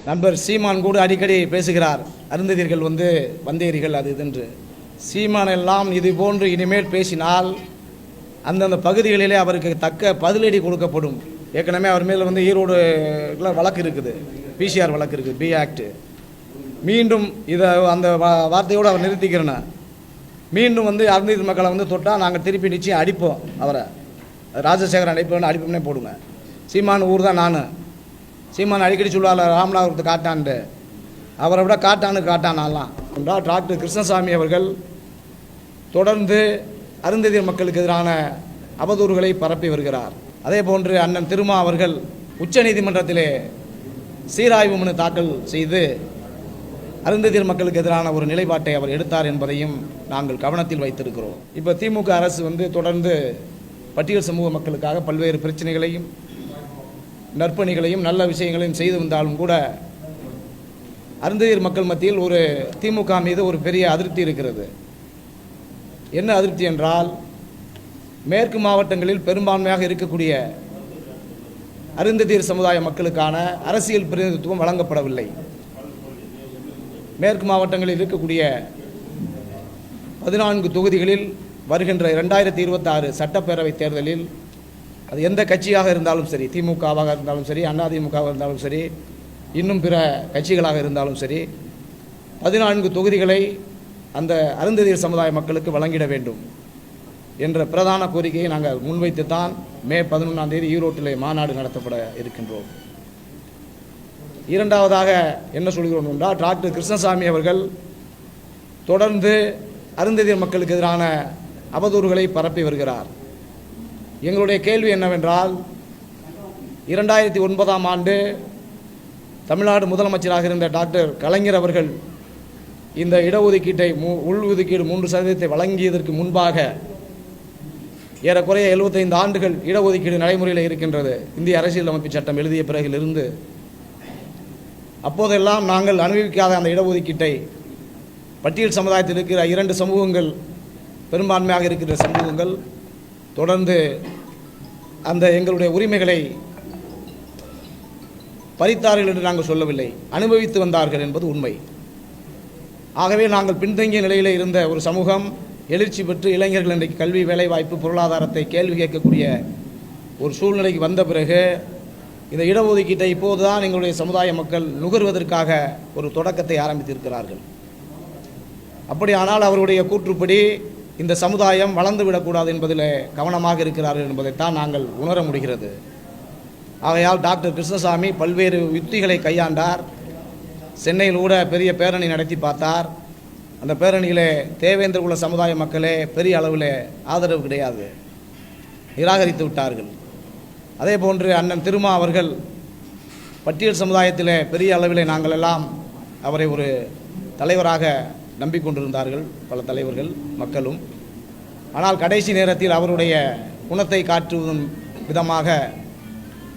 நண்பர் சீமான் கூட அடிக்கடி பேசுகிறார், அருந்ததியர்கள் வந்தேரிகள் அது இதுன்று. சீமான் எல்லாம் இது போன்று இனிமேல் பேசினால் அந்தந்த பகுதிகளிலே அவருக்கு தக்க பதிலடி கொடுக்கப்படும். ஏற்கனவே அவர் மேலே ஈரோடு வழக்கு இருக்குது, பிசிஆர் வழக்கு இருக்குது, பி ஆக்ட். மீண்டும் இதை அந்த வார்த்தையோடு அவர் நிறுத்திக்கிறேன்னா, மீண்டும் அருந்ததியர் மக்களை தொட்டால் நாங்கள் திருப்பி நிச்சயம் அடிப்போம். அவரை ராஜசேகரன் அடிப்போம்னே போடுங்க. சீமான் ஊர் தான் நான். சீமான் அடிக்கடி சொல்லுவாள் ராமநாதபுரத்து காட்டான்ட்டு. அவரை விட காட்டானாலாம். டாக்டர் கிருஷ்ணசாமி அவர்கள் தொடர்ந்து அருந்ததியர் மக்களுக்கு எதிரான அவதூறுகளை பரப்பி வருகிறார். அதே போன்று அண்ணன் திருமா அவர்கள் உச்சநீதிமன்றத்திலே சீராய்வு மனு தாக்கல் செய்து அருந்ததியர் மக்களுக்கு எதிரான ஒரு நிலைப்பாட்டை அவர் எடுத்தார் என்பதையும் நாங்கள் கவனத்தில் வைத்திருக்கிறோம். இப்போ திமுக அரசு தொடர்ந்து பட்டியல் சமூக மக்களுக்காக பல்வேறு பிரச்சனைகளையும் நற்பணிகளையும் நல்ல விஷயங்களையும் செய்து வந்தாலும் கூட அருந்ததியர் மக்கள் மத்தியில் ஒரு திமுக மீது ஒரு பெரிய அதிருப்தி இருக்கிறது. என்ன அதிருப்தி என்றால், மேற்கு மாவட்டங்களில் பெரும்பான்மையாக இருக்கக்கூடிய அருந்ததியர் சமுதாய மக்களுக்கான அரசியல் பிரதிநிதித்துவம் வழங்கப்படவில்லை. மேற்கு மாவட்டங்களில் இருக்கக்கூடிய 14 தொகுதிகளில் வருகின்ற 2026 சட்டப்பேரவை தேர்தலில் அது எந்த கட்சியாக இருந்தாலும் சரி, திமுகவாக இருந்தாலும் சரி, அதிமுகவாக இருந்தாலும் சரி, இன்னும் பிற கட்சிகளாக இருந்தாலும் சரி, 14 தொகுதிகளை அந்த அருந்ததியர் சமுதாய மக்களுக்கு வழங்கிட வேண்டும் என்ற பிரதான கோரிக்கையை நாங்கள் முன்வைத்து தான் மே 11ஆம் தேதி ஈரோட்டிலே மாநாடு நடத்தப்பட இருக்கின்றோம். இரண்டாவதாக என்ன சொல்கிறோம் என்றால், டாக்டர் கிருஷ்ணசாமி அவர்கள் தொடர்ந்து அருந்ததியர் மக்களுக்கு எதிரான அவதூறுகளை பரப்பி வருகிறார். எங்களுடைய கேள்வி என்னவென்றால், 2009ஆம் ஆண்டு தமிழ்நாடு முதலமைச்சராக இருந்த டாக்டர் கலைஞர் அவர்கள் இந்த இடஒதுக்கீட்டை உள்ஒதுக்கீடு 3% வழங்கியதற்கு முன்பாக ஏறக்குறைய 75 ஆண்டுகள் இடஒதுக்கீடு நடைமுறையில் இருக்கின்றது. இந்திய அரசியலமைப்பு சட்டம் எழுதிய பிறகிலிருந்து அப்போதெல்லாம் நாங்கள் அனுபவிக்காத அந்த இடஒதுக்கீட்டை பட்டியல் சமுதாயத்தில் இருக்கிற 2 சமூகங்கள், பெரும்பான்மையாக இருக்கிற சமூகங்கள் தொடர்ந்து அந்த எங்களுடைய உரிமைகளை பறித்தார்கள் என்று நாங்கள் சொல்லவில்லை, அனுபவித்து வந்தார்கள் என்பது உண்மை. ஆகவே நாங்கள் பின்தங்கிய நிலையில் இருந்த ஒரு சமூகம் எழுச்சி பெற்று இளைஞர்கள் இன்றைக்கு கல்வி, வேலைவாய்ப்பு, பொருளாதாரத்தை கேள்வி கேட்கக்கூடிய ஒரு சூழ்நிலைக்கு வந்த பிறகு இந்த இடஒதுக்கீட்டை இப்போதுதான் எங்களுடைய சமுதாய மக்கள் நுகர்வதற்காக ஒரு தொடக்கத்தை ஆரம்பித்திருக்கிறார்கள். அப்படியானால் அவருடைய கூற்றுப்படி இந்த சமுதாயம் வளர்ந்துவிடக்கூடாது என்பதில் கவனமாக இருக்கிறார்கள் என்பதைத்தான் நாங்கள் உணர முடிகிறது. ஆகையால் டாக்டர் கிருஷ்ணசாமி பல்வேறு யுக்திகளை கையாண்டார். சென்னையில் கூட பெரிய பேரணி நடத்தி பார்த்தார். அந்த பேரணியிலே தேவேந்திர குல சமுதாய மக்களே பெரிய அளவில் ஆதரவு கிடையாது, நிராகரித்து விட்டார்கள். அதே போன்று அண்ணன் திருமா அவர்கள் பட்டியல் சமுதாயத்தில் பெரிய அளவில் நாங்கள் எல்லாம் அவரை ஒரு தலைவராக நம்பிக்கொண்டிருந்தார்கள், பல தலைவர்கள் மக்களும். ஆனால் கடைசி நேரத்தில் அவருடைய குணத்தை காட்டுவதன் விதமாக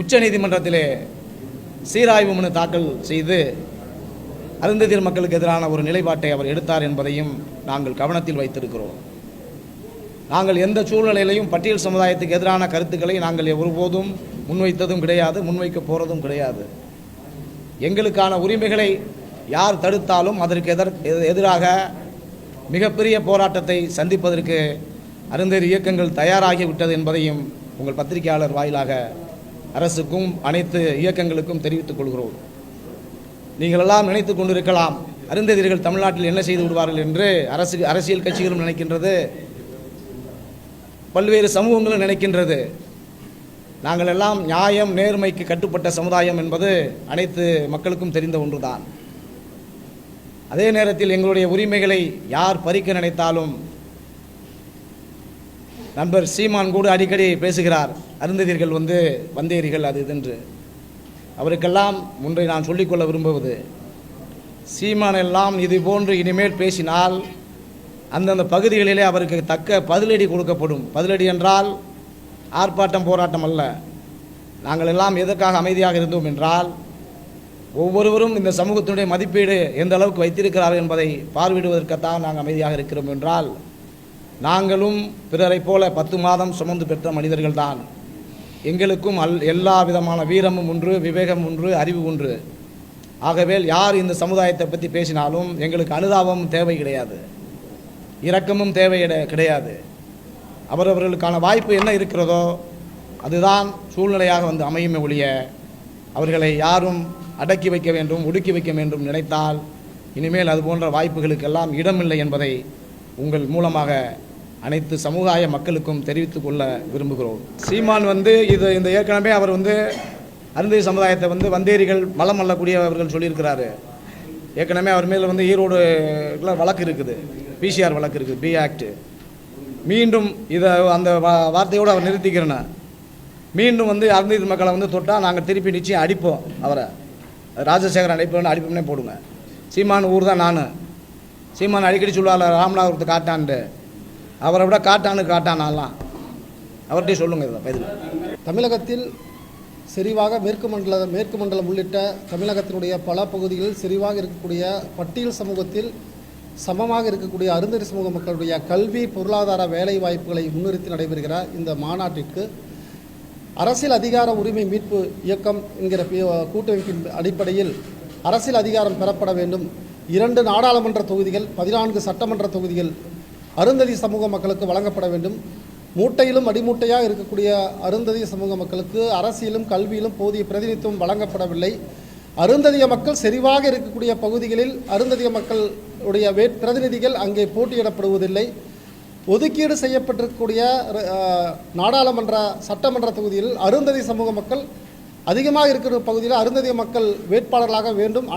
உச்சநீதிமன்றத்திலே சீராய்வு மனு தாக்கல் செய்து அருந்ததியர் மக்களுக்கு எதிரான ஒரு நிலைப்பாட்டை அவர் எடுத்தார் என்பதையும் நாங்கள் கவனத்தில் வைத்திருக்கிறோம். நாங்கள் எந்த சூழ்நிலையிலையும் பட்டியல் சமுதாயத்துக்கு எதிரான கருத்துக்களை நாங்கள் ஒருபோதும் முன்வைத்ததும் கிடையாது, முன்வைக்க போகிறதும் கிடையாது. எங்களுக்கான உரிமைகளை யார் தடுத்தாலும் அதற்கு எதிராக மிகப்பெரிய போராட்டத்தை சந்திப்பதற்கு அருந்ததியர் இயக்கங்கள் தயாராகிவிட்டது என்பதையும் உங்கள் பத்திரிகையாளர் வாயிலாக அரசுக்கும் அனைத்து இயக்கங்களுக்கும் தெரிவித்துக் கொள்கிறோம். நீங்கள் எல்லாம் நினைத்து கொண்டிருக்கலாம், அருந்ததியர்கள் தமிழ்நாட்டில் என்ன செய்து விடுவார்கள் என்று அரசியல் கட்சிகளும் நினைக்கின்றது, பல்வேறு சமூகங்களும் நினைக்கின்றது. நாங்கள் எல்லாம் நியாயம், நேர்மைக்கு கட்டுப்பட்ட சமுதாயம் என்பது அனைத்து மக்களுக்கும் தெரிந்த ஒன்றுதான். அதே நேரத்தில் எங்களுடைய உரிமைகளை யார் பறிக்க நினைத்தாலும், நண்பர் சீமான் கூட அடிக்கடி பேசுகிறார், அருந்ததியர்கள் வந்தேரிகள் அது இதுன்று. அவருக்கெல்லாம் ஒன்றை நான் சொல்லிக்கொள்ள விரும்புவது, சீமான் எல்லாம் இது போன்று இனிமேல் பேசினால் அந்தந்த பகுதிகளிலே அவருக்கு தக்க பதிலடி கொடுக்கப்படும். பதிலடி என்றால் ஆர்ப்பாட்டம், போராட்டம் அல்ல. நாங்கள் எல்லாம் எதற்காக அமைதியாக இருந்தோம் என்றால், ஒவ்வொருவரும் இந்த சமூகத்தினுடைய மதிப்பீடு எந்த அளவுக்கு வைத்திருக்கிறார்கள் என்பதை பார்வையிடுவதற்குத்தான் நாங்கள் அமைதியாக இருக்கிறோம் என்றால், நாங்களும் பிறரை போல 10 மாதம் சுமந்து பெற்ற மனிதர்கள் தான். எங்களுக்கும் எல்லா விதமான வீரமும் ஒன்று, விவேகம் ஒன்று, அறிவு ஒன்று. ஆகவே யார் இந்த சமுதாயத்தை பற்றி பேசினாலும் எங்களுக்கு அனுதாபமும் தேவை கிடையாது, இரக்கமும் தேவை கிடையாது. அவரவர்களுக்கான வாய்ப்பு என்ன இருக்கிறதோ அதுதான் சூழ்நிலையாக வந்து அமையுமே ஒழிய அவர்களை யாரும் அடக்கி வைக்க வேண்டும், ஒடுக்கி வைக்க வேண்டும் நினைத்தால் இனிமேல் அது போன்ற வாய்ப்புகளுக்கெல்லாம் இடமில்லை என்பதை உங்கள் மூலமாக அனைத்து சமுதாய மக்களுக்கும் தெரிவித்துக் கொள்ள விரும்புகிறோம். சீமான் வந்து இந்த ஏற்கனவே அவர் வந்து அருந்ததி சமுதாயத்தை வந்து வந்தேரிகள் மலம் அள்ளக்கூடியவர்கள் சொல்லியிருக்கிறாரு. ஏற்கனவே அவர் மேலே வந்து ஈரோடு வழக்கு இருக்குது, பிசிஆர் வழக்கு இருக்குது, பி ஆக்ட். மீண்டும் இதை அந்த வார்த்தையோடு அவர் நிறுத்திக்கிறேன்னு மீண்டும் வந்து அருந்ததி மக்களை வந்து தொட்டால் நாங்கள் திருப்பி நிச்சயம் அடிப்போம், அவரை ராஜசேகரன் அடிப்போம்னே போடுங்க. சீமான் ஊர் தான் நான். சீமான் அடிக்கடி சொல்லுவாள் ராமநாதபுரத்தை காட்டான்ட்டு, அவரை விட காட்டானாலாம் அவர்கிட்டே சொல்லுங்கள். இதில் தமிழகத்தில் செறிவாக மேற்கு மண்டலம் உள்ளிட்ட தமிழகத்தினுடைய பல பகுதிகளில் செறிவாக இருக்கக்கூடிய பட்டியல் சமூகத்தில் சமமாக இருக்கக்கூடிய அருந்ததி சமூக மக்களுடைய கல்வி, பொருளாதார, வேலை வாய்ப்புகளை முன்னிறுத்தி நடைபெறுகிற இந்த மாநாட்டிற்கு அரசியல் அதிகார உரிமை மீட்பு இயக்கம் என்கிற கூட்டமைப்பின் அடிப்படையில் அரசியல் அதிகாரம் பெறப்பட வேண்டும். 2 நாடாளுமன்ற தொகுதிகள், 14 சட்டமன்ற தொகுதிகள் அருந்ததி சமூக மக்களுக்கு வழங்கப்பட வேண்டும். மூட்டையிலும் அடிமூட்டையாக இருக்கக்கூடிய அருந்ததி சமூக மக்களுக்கு அரசியலும் கல்வியிலும் போதிய பிரதிநிதித்துவம் வழங்கப்படவில்லை. அருந்ததிய மக்கள் செறிவாக இருக்கக்கூடிய பகுதிகளில் அருந்ததிய மக்களுடைய பிரதிநிதிகள் அங்கே போட்டியிடப்படுவதில்லை. ஒதுக்கீடு செய்யப்பட்டிருக்கக்கூடிய நாடாளுமன்ற சட்டமன்ற தொகுதியில் அருந்ததி சமூக மக்கள் அதிகமாக இருக்கிற பகுதியில் அருந்ததிய மக்கள் வேட்பாளர்களாக வேண்டும்.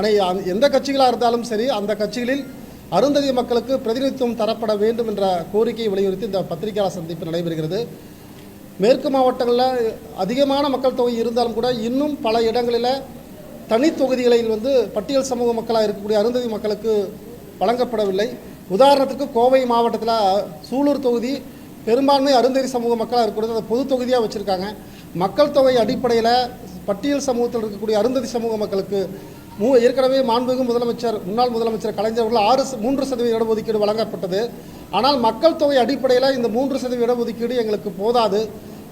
எந்த கட்சிகளாக இருந்தாலும் சரி, அந்த கட்சிகளில் அருந்ததிய மக்களுக்கு பிரதிநிதித்துவம் தரப்பட வேண்டும் என்ற கோரிக்கையை வலியுறுத்தி இந்த பத்திரிகையாளர் சந்திப்பு நடைபெறுகிறது. மேற்கு மாவட்டங்களில் அதிகமான மக்கள் தொகை இருந்தாலும் கூட இன்னும் பல இடங்களில் தனி தொகுதிகளில் வந்து பட்டியல் சமூக மக்களாக இருக்கக்கூடிய அருந்ததி மக்களுக்கு வழங்கப்படவில்லை. உதாரணத்துக்கு கோவை மாவட்டத்தில் சூலூர் தொகுதி பெரும்பான்மை அருந்ததி சமூக மக்களாக இருக்கக்கூடிய அந்த பொது தொகுதியாக வச்சுருக்காங்க. மக்கள் தொகை அடிப்படையில் பட்டியல் சமூகத்தில் இருக்கக்கூடிய அருந்ததி சமூக மக்களுக்கு ஏற்கனவே மாண்புமிகு முன்னாள் முதலமைச்சர் கலைஞர் அவர்கள் 3% இடஒதுக்கீடு வழங்கப்பட்டது. ஆனால் மக்கள் தொகை அடிப்படையில் இந்த 3% இடஒதுக்கீடு எங்களுக்கு போதாது,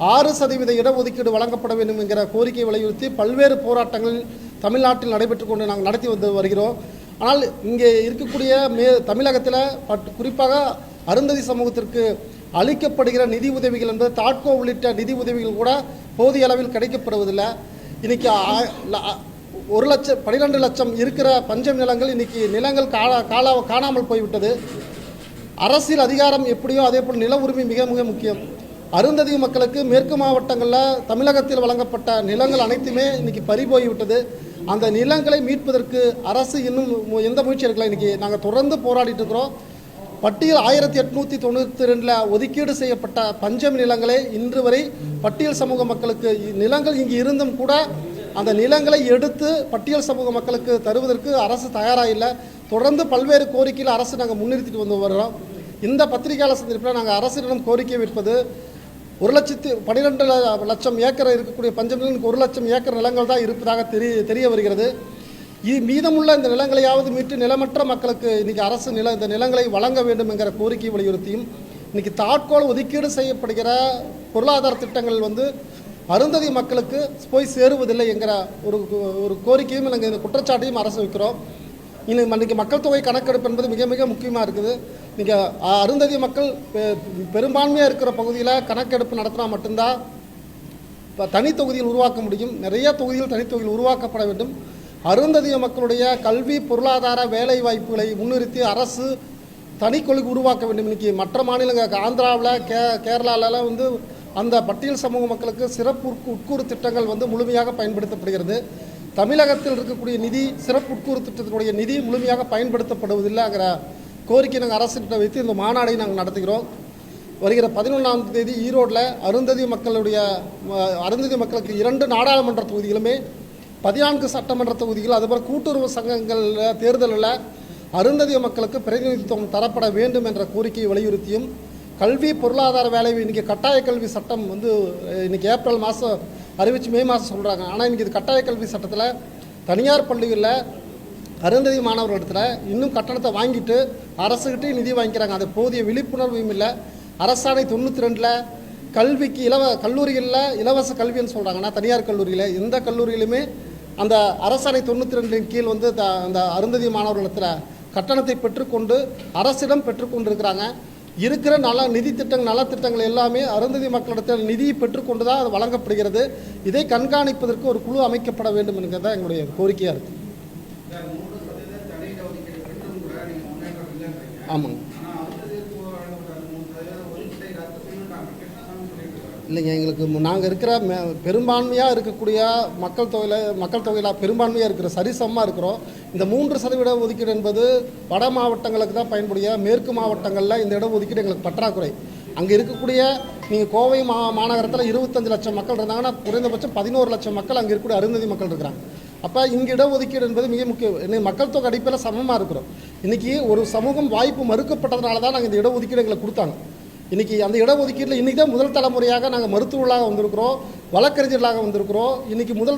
6% இடஒதுக்கீடு வழங்கப்பட வேண்டும் என்கிற கோரிக்கையை வலியுறுத்தி பல்வேறு போராட்டங்கள் தமிழ்நாட்டில் நடைபெற்று கொண்டு நாங்கள் நடத்தி வந்து வருகிறோம். ஆனால் இங்கே இருக்கக்கூடிய தமிழகத்தில் குறிப்பாக அருந்ததி சமூகத்திற்கு அளிக்கப்படுகிற நிதி உதவிகள் என்பது தாட்கோ உள்ளிட்ட நிதி உதவிகள் கூட போதிய அளவில் கிடைக்கப்படுவதில்லை. இன்றைக்கி 12 லட்சம் இருக்கிற பஞ்சம் நிலங்கள் இன்றைக்கி நிலங்கள் காணாமல் போய்விட்டது. அரசியல் அதிகாரம் எப்படியோ அதே போல் நில உரிமை மிக மிக முக்கியம். அருந்ததி மக்களுக்கு மேற்கு மாவட்டங்களில் தமிழகத்தில் வழங்கப்பட்ட நிலங்கள் அனைத்துமே இன்றைக்கி பறிபோய்விட்டது. அந்த நிலங்களை மீட்பதற்கு அரசு இன்னும் எந்த முயற்சி எடுக்கல. இன்றைக்கி நாங்கள் தொடர்ந்து போராடிட்டு இருக்கிறோம். பட்டியல் 1892 ஒதுக்கீடு செய்யப்பட்ட பஞ்சம் நிலங்களே இன்று வரை பட்டியல் சமூக மக்களுக்கு நிலங்கள் இங்கு இருந்தும் கூட அந்த நிலங்களை எடுத்து பட்டியல் சமூக மக்களுக்கு தருவதற்கு அரசு தயாராக இல்லை. தொடர்ந்து பல்வேறு கோரிக்கையில் அரசு நாங்கள் முன்னிறுத்திட்டு வந்து வருகிறோம். இந்த பத்திரிகையாளர் சந்திப்பில் நாங்கள் அரசிடம் கோரிக்கை வைப்பது 1,12 லட்சம் ஏக்கர் இருக்கக்கூடிய பஞ்சம் நிலம் 1 லட்சம் ஏக்கர் நிலங்கள் தான் இருப்பதாக தெரிய வருகிறது. மீதமுள்ள இந்த நிலங்களையாவது மீட்டு நிலமற்ற மக்களுக்கு இன்றைக்கி அரசு இந்த நிலங்களை வழங்க வேண்டும் என்கிற கோரிக்கை வலியுறுத்தியும் இன்றைக்கி தாட்கோல் ஒதுக்கீடு செய்யப்படுகிற பொருளாதார திட்டங்கள் வந்து அருந்ததி மக்களுக்கு போய் சேருவதில்லை என்கிற ஒரு கோரிக்கையும் நாங்கள் இந்த குற்றச்சாட்டையும் அரசு வைக்கிறோம். இன்றைக்கி மக்கள் தொகை கணக்கெடுப்பு என்பது மிக மிக முக்கியமாக இருக்குது. நீங்கள் அருந்ததி மக்கள் பெரும்பான்மையாக இருக்கிற பகுதியில் கணக்கெடுப்பு நடத்தினா மட்டும்தான் இப்போ தனி தொகுதியில் உருவாக்க முடியும். நிறைய தொகுதியில் தனி தொகுதியில் உருவாக்கப்பட வேண்டும். அருந்ததிய மக்களுடைய கல்வி, பொருளாதார, வேலை வாய்ப்புகளை முன்னிறுத்தி அரசு தனி கொள்கை உருவாக்க வேண்டும். இன்றைக்கி மற்ற மாநிலங்கள் ஆந்திராவில் கேரளாவில் வந்து அந்த பட்டியல் சமூக மக்களுக்கு சிறப்பு உட்கூறு திட்டங்கள் வந்து முழுமையாக பயன்படுத்தப்படுகிறது. தமிழகத்தில் இருக்கக்கூடிய நிதி, சிறப்பு உட்கூறு திட்டத்தினுடைய நிதி முழுமையாக பயன்படுத்தப்படுவதில்லைங்கிற கோரிக்கை நாங்கள் அரசுகிட்ட வைத்து இந்த மாநாடை நாங்கள் நடத்துகிறோம். வருகிற 11ஆம் தேதி ஈரோட்டில் அருந்ததி மக்களுக்கு 2 நாடாளுமன்ற தொகுதிகளுமே 14 சட்டமன்ற தொகுதிகள் அதுபோல் கூட்டுறவு சங்கங்கள் தேர்தலில் அருந்ததிய மக்களுக்கு பிரதிநிதித்துவம் தரப்பட வேண்டும் என்ற கோரிக்கையை வலியுறுத்தியும் கல்வி, பொருளாதார வேலை இன்றைக்கி கட்டாய கல்வி சட்டம் வந்து இன்றைக்கி ஏப்ரல் மாதம் அறிவித்து மே மாதம் சொல்கிறாங்க. ஆனால் இன்றைக்கி இது கட்டாய கல்வி சட்டத்தில் தனியார் பள்ளிகளில் அருந்ததி மாணவர்களிடத்தில் இன்னும் கட்டணத்தை வாங்கிட்டு அரசுகிட்டே நிதி வாங்கிக்கிறாங்க. அது போதிய விழிப்புணர்வும் இல்லை. அரசாணை 92 கல்விக்கு கல்லூரிகளில் இலவச கல்வின்னு சொல்கிறாங்கன்னா தனியார் கல்லூரியில் எந்த கல்லூரியிலுமே அந்த அரசாணை 92 கீழ் வந்து அந்த அருந்ததி மாணவர்களிடத்தில் கட்டணத்தை பெற்றுக்கொண்டு அரசிடம் பெற்றுக்கொண்டிருக்கிறாங்க. இருக்கிற நலத்திட்டங்கள் எல்லாமே அருந்ததி மக்களிடத்தில் நிதியை பெற்றுக்கொண்டு தான் அது வழங்கப்படுகிறது. இதை கண்காணிப்பதற்கு ஒரு குழு அமைக்கப்பட வேண்டும் என்கிறத எங்களுடைய கோரிக்கையாக இருக்குது. ஆமாங்க. இல்லைங்க, எங்களுக்கு நாங்கள் இருக்கிற பெரும்பான்மையாக இருக்கக்கூடிய மக்கள் தொகையில் பெரும்பான்மையாக இருக்கிற சரிசமமாக இருக்கிறோம். இந்த 3% ஒதுக்கீடு என்பது வட மாவட்டங்களுக்கு தான் பயன்படுகிற. மேற்கு மாவட்டங்களில் இந்த இட ஒதுக்கீடு எங்களுக்கு பற்றாக்குறை. அங்கே இருக்கக்கூடிய நீங்கள் கோவை மாநகரத்தில் 25 லட்சம் மக்கள் இருந்தாங்கன்னா குறைந்தபட்சம் 11 லட்சம் மக்கள் அங்கே இருக்கக்கூடிய அருந்ததி மக்கள் இருக்கிறாங்க. அப்போ இங்கே இடஒதுக்கீடு என்பது மிக முக்கியம். இன்னைக்கு மக்கள் தொகை அடிப்படையில் சமமாக இருக்கிறோம். இன்றைக்கி ஒரு சமூகம் வாய்ப்பு மறுக்கப்பட்டதுனால தான் நாங்கள் இந்த இடஒதுக்கீடு எங்களை கொடுத்தாங்க. இன்றைக்கி அந்த இடஒதுக்கீட்டில் இன்றைக்கி தான் முதல் தலைமுறையாக நாங்கள் மருத்துவர்களாக வந்திருக்கிறோம், வழக்கறிஞர்களாக வந்திருக்கிறோம். இன்றைக்கி முதல்